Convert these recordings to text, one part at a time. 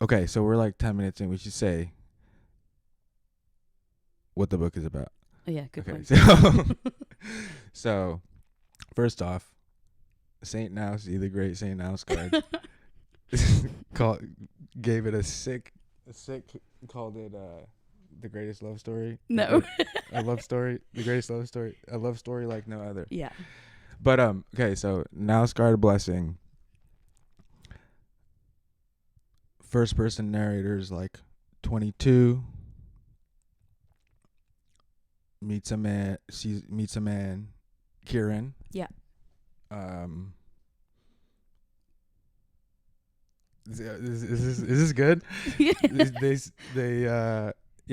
Okay, so we're like 10 minutes in. We should say what the book is about. Oh yeah, good point. So first off, Saint Nausea, the great Saint Nausgard, gave it a sick, called it the greatest love story. No. A love story, the greatest love story, a love story like no other. Yeah. But okay, so Nausgard blessing. First person narrator's like 22. Meets a man, Kieran. Yeah. Is this good? They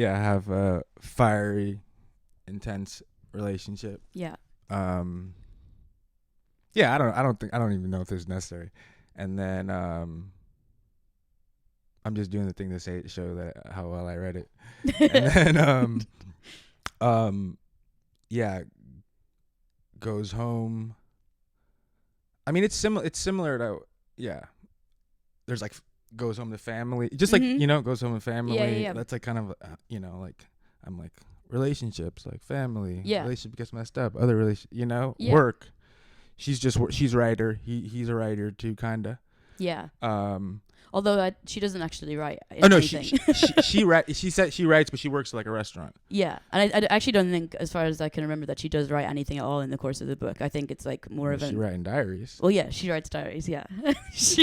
have a fiery, intense relationship. Yeah. I don't even know if this is necessary. And then I'm just doing the thing to show that how well I read it. And then goes home. I mean, it's similar to there's like goes home to family, just like goes home to family. Yeah. That's like kind of like I'm like relationships, like family. Yeah. Relationship gets messed up. Other Yeah. work. She's writer. He's a writer too, kinda. Yeah. Although she doesn't actually write. Oh no, anything. she said she writes, but she works at like a restaurant. Yeah, and I actually don't think, as far as I can remember, that she does write anything at all in the course of the book. I think it's like more of She writing diaries. Well, yeah, she writes diaries. Yeah,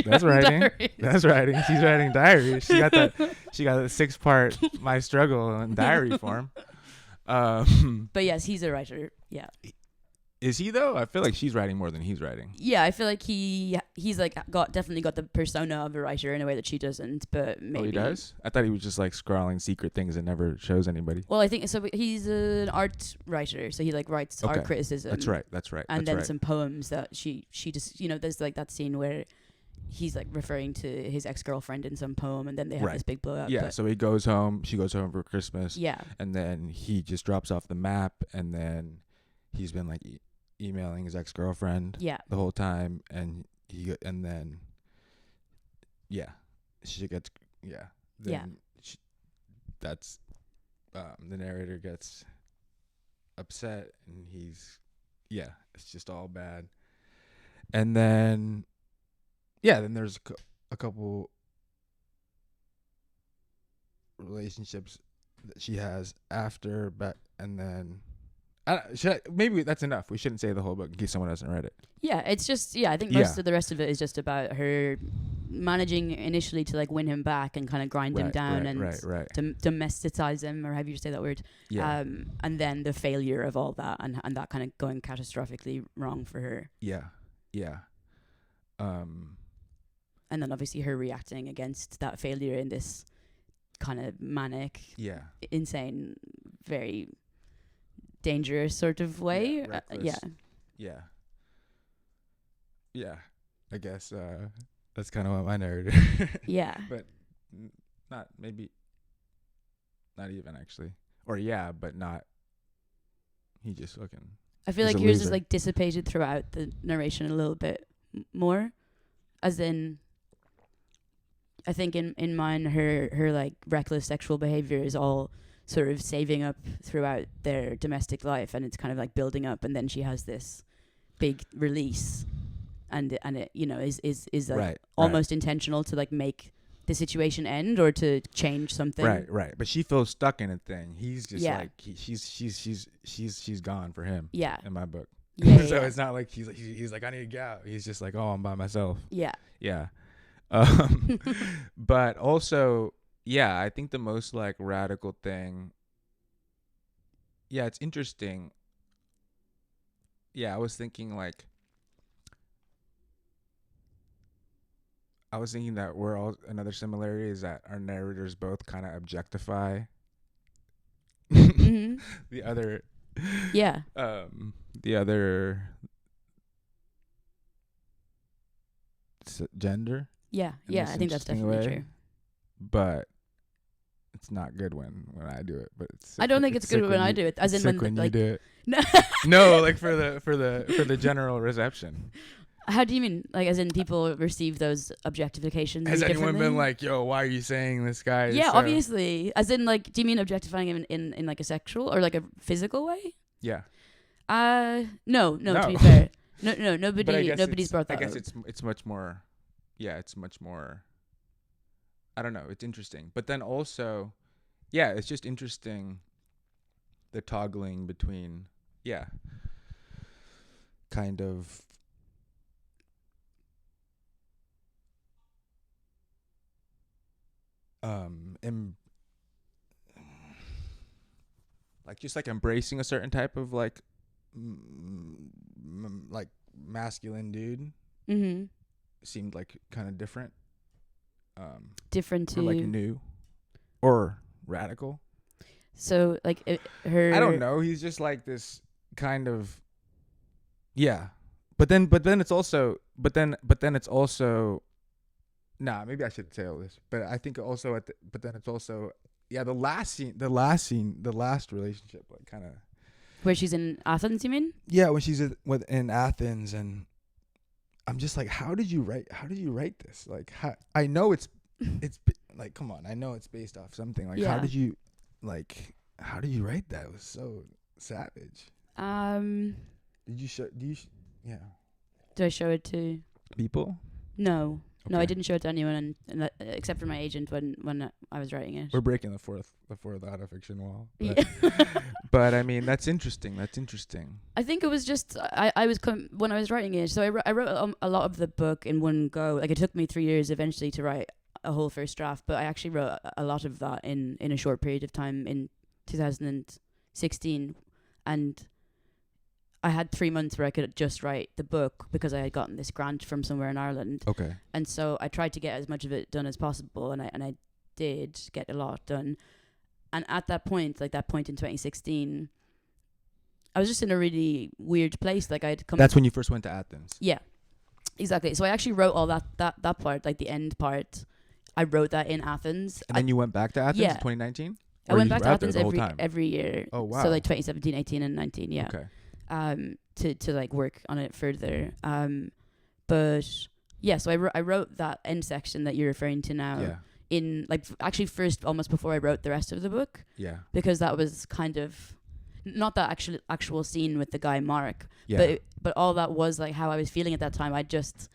That's writing. Diaries. That's writing. She's writing diaries. She got that. She got a 6-part My Struggle in diary form. But yes, he's a writer. Yeah. Is he though? I feel like she's writing more than he's writing. Yeah, I feel like he's like definitely got the persona of a writer in a way that she doesn't. But maybe he does. I thought he was just like scrawling secret things and never shows anybody. Well, I think so. He's an art writer, so he like writes art criticism. That's right. And then some poems that she just there's like that scene where he's like referring to his ex-girlfriend in some poem, and then they have this big blow up. Yeah. So he goes home. She goes home for Christmas. Yeah. And then he just drops off the map, and then he's been like emailing his ex-girlfriend the whole time, and she gets that's the narrator gets upset, and it's just all bad. And then then there's a couple relationships that she has after, but and then maybe that's enough. We shouldn't say the whole book in case someone hasn't read it. Yeah, it's just I think most of the rest of it is just about her managing initially to like win him back and kind of grind him down and to domesticize him, or however you say that word. Yeah. And then the failure of all that and that kind of going catastrophically wrong for her. Yeah. And then obviously her reacting against that failure in this kind of manic, insane, very dangerous sort of way. I guess that's kind of what my narrative. But not even actually, or but not. He just fucking. I feel like yours is like dissipated throughout the narration a little bit more, as in. I think in mine, her like reckless sexual behavior is all sort of saving up throughout their domestic life, and it's kind of like building up, and then she has this big release, and it is like almost intentional to like make the situation end or to change something. Right. But she feels stuck in a thing. He's just like she's gone for him. Yeah. In my book. Yeah. So it's not like he's like I need to get out. He's just like, oh, I'm by myself. Yeah. Yeah. But also, I think the most like radical thing. Yeah, it's interesting. Yeah, I was thinking that we're all another similarity is that our narrators both kind of objectify the other. Yeah. The other gender. Yeah. I think that's definitely true. But it's not good when I do it. But I don't think it's good when I do it. As in when you do it. No, like for the general reception. How do you mean? Like, as in people receive those objectifications? Has anyone differently? been like, yo, why are you saying this guy is Yeah, so-" obviously. As in, like, do you mean objectifying him in like a sexual or like a physical way? Yeah. No. No. To be fair, no, But I nobody, guess nobody's brought I that guess up. it's much more. Yeah, it's much more. I don't know. It's interesting, but then also, yeah, it's just interesting. The toggling between, yeah, kind of. Like just like embracing a certain type of like, like masculine dude Mm-hmm. seemed like kind of different. Different Or like to. new, or radical. So like her. I don't know. He's just like this kind of. Yeah, but then it's also, it's also. Nah, maybe I should say all this, but I think also but then it's also, yeah, the last relationship, like kind of. Where she's in Athens, you mean? Yeah, when she's in Athens, and I'm just like, how did you write this? Like, I know it's like, come on, I know it's based off something. Like, Yeah. how did you write that? It was so savage. Did you yeah. Do I show it to People? No. No, I Okay. didn't show it to anyone, and except for my agent when I was writing it. We're breaking the fourth autofiction wall. But, Yeah. but I mean, that's interesting. I think it was just I was when I was writing it. So I wrote a lot of the book in one go. Like, it took me 3 years eventually to write a whole first draft, but I actually wrote a lot of that in a short period of time in 2016, and I had 3 months where I could just write the book because I had gotten this grant from somewhere in Ireland. Okay. And so I tried to get as much of it done as possible, and I did get a lot done. And at that point, like that point in 2016, I was just in a really weird place. Like, I'd come. That's when you first went to Athens. Yeah, exactly. So I actually wrote all that part, like the end part. I wrote that in Athens. And then you went back to Athens Yeah. in 2019? I Or went you back were to out there Athens the whole time? every year. Oh, wow. So like 2017, 18, and 19. Yeah. Okay. To like work on it further. But yeah, so I wrote that end section that you're referring to now Yeah. in like actually first almost before I wrote the rest of the book, Yeah. because that was kind of not that actual scene with the guy Mark, Yeah. but all that was like how I was feeling at that time. I just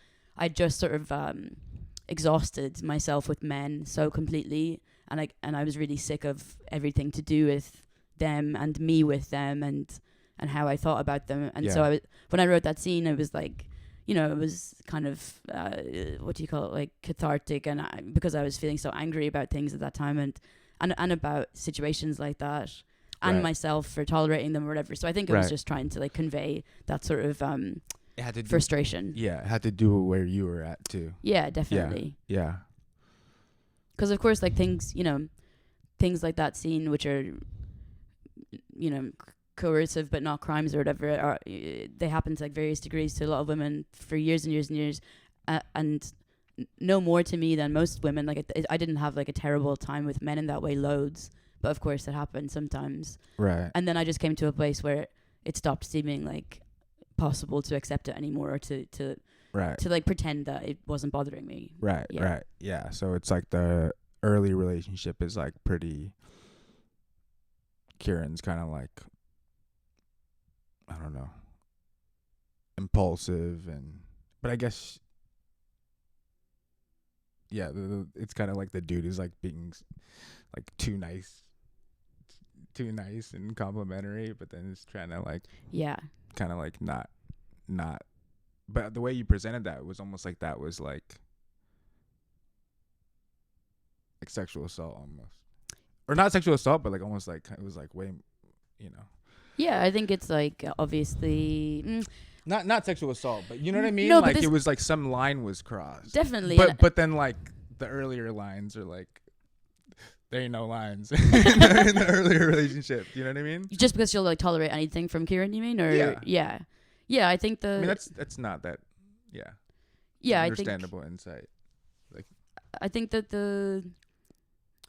sort of exhausted myself with men so completely, and I was really sick of everything to do with them and me with them and how I thought about them. And so when I wrote that scene, it was like, you know, it was kind of what do you call it, like cathartic, and because I was feeling so angry about things at that time and about situations like that, and myself for tolerating them or whatever. So I think it was just trying to like convey that sort of it had to frustration. It had to do with where you were at too. Yeah, definitely. Yeah. Because of course, like things like that scene, which are, you know, coercive but not crimes or whatever, they happen to like various degrees to a lot of women for years and years and years, and no more to me than most women. Like I didn't have like a terrible time with men in that way, loads, but of course it happened sometimes. Right. And then I just came to a place where it stopped seeming like possible to accept it anymore, or to like pretend that it wasn't bothering me. Right. Yeah. So it's like the early relationship is like pretty. Kieran's kind of like, I don't know, impulsive, but I guess, yeah, it's kind of like the dude is like being like too nice and complimentary, but then it's trying to like, kind of like not, but the way you presented that was almost like that was like sexual assault almost, or not sexual assault, but like almost like it was like way, you know. Yeah, I think it's like obviously not sexual assault, but you know what I mean. No, like it was like some line was crossed. Definitely. But then like the earlier lines are like there ain't no lines in the earlier relationship. You know what I mean? Just because she'll like tolerate anything from Kieran, you mean? Or yeah. I think I mean that's not that. Yeah. Yeah, understandable insight. Like I think that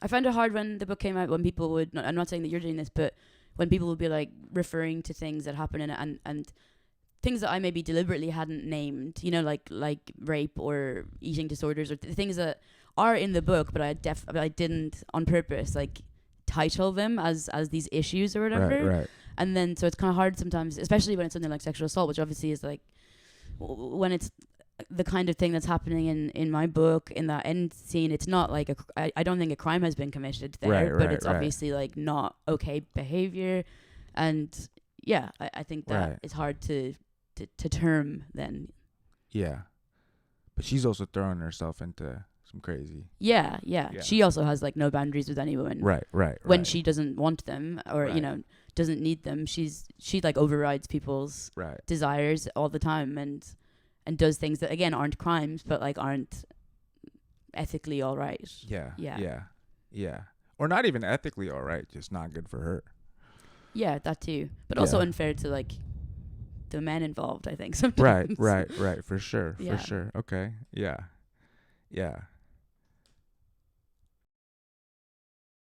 I found it hard when the book came out when people would. I'm not saying that you're doing this, but when people would be like referring to things that happen in it and things that I maybe deliberately hadn't named, you know, like rape or eating disorders or things that are in the book, but I didn't on purpose like title them as these issues or whatever. Right. And then so it's kind of hard sometimes, especially when it's something like sexual assault, which obviously is like when it's the kind of thing that's happening in my book in that end scene. It's not like I don't think a crime has been committed there, but it's obviously like not okay behavior. And yeah, I think that it's hard to term then. Yeah, but she's also throwing herself into some crazy. Yeah. She also has like no boundaries with anyone. Right. When she doesn't want them or you know doesn't need them, she like overrides people's desires all the time and does things that again aren't crimes but like aren't ethically all right. Yeah. Or not even ethically all right, just not good for her. Yeah, that too. But also unfair to like the men involved, I think sometimes. Right. For sure. Okay. Yeah.